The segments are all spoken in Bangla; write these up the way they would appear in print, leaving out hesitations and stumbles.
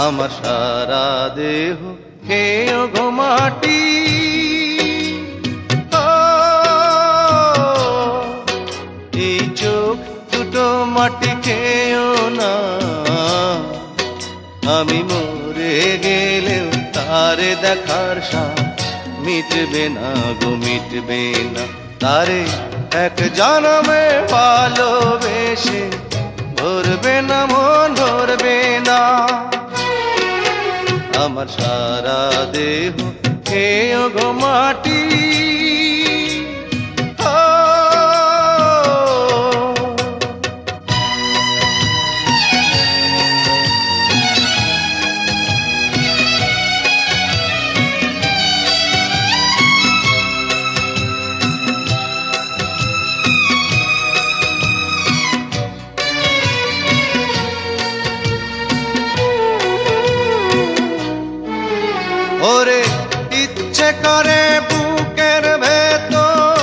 আমার সারা দেহ খেয়েও গো মাটি। এই চোখ দুটো মাটি খেয়েও না, আমি মরে গেলেও তারে দেখার সাথ মিটবে না গো, মিটবে না। তারে এক জনমে ভালোবেসে ধরবে না মন, ধরবে না। আমার সারা দেহ খেয়েও গো মাটি। ওরে ইচ্ছে করে বুকের ভেতর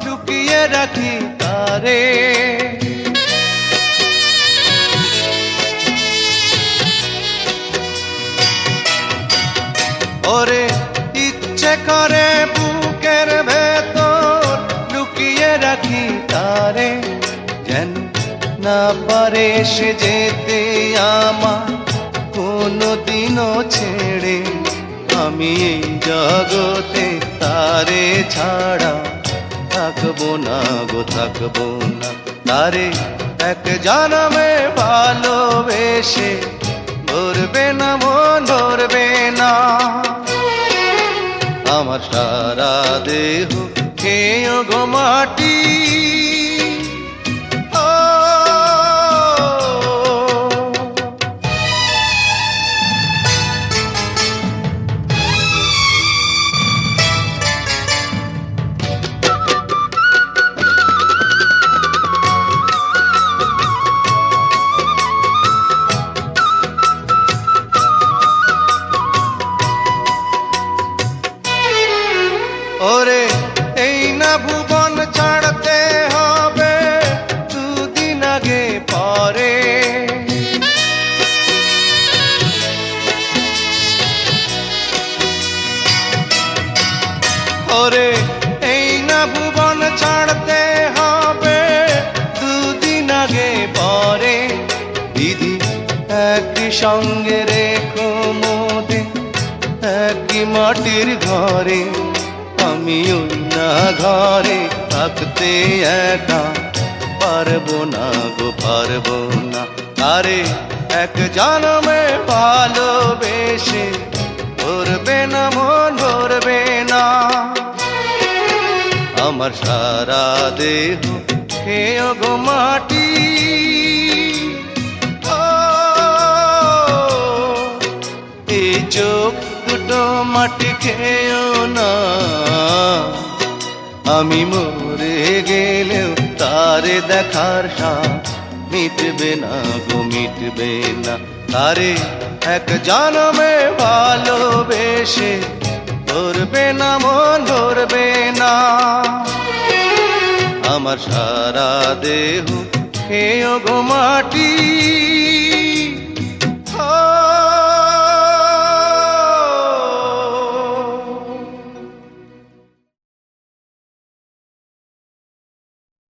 লুকিয়ে রাখি তারে, ওরে ইচ্ছে করে বুকের ভেতর লুকিয়ে রাখি তারে। যেন না পারে সে যেতে আমার কোনদিনও ছেড়ে, আমি এই জগতে তারে ছাড়া থাকবো না গো, থাকবো না। তারে এক জনমে ভালোবেসে ধরবে না মন, ধরবে না। আমার সারা দেহ খেয়েও গো মাটি। ওরে এই না ভুবন ছাড়তে হবে দুদিন আগে পরে, ওরে এই না ভুবন ছাড়তে হবে দুদিন আগে পরে। দিদি একই সঙ্গে রেখো মোদে একই মাটির ঘরে, আমি ওই না ঘরে থাকতে একা পারবো না গো, পারবো না। আরে এক জনমে ভালোবেসে ধরবে না মন, ধরবে না। আমার সারা দেহ খেয়েও গো মাটি। এই চোখ দুটো মাটি খেয়েও না, আমি মরে গেলেও তারে দেখার সাথ মিটবে না গো, মিটবে না। তারে এক জনমে ভালোবেসে ধরবে না মন, ধরবে না। আমার সারা দেহ খেয়েও গো মাটি।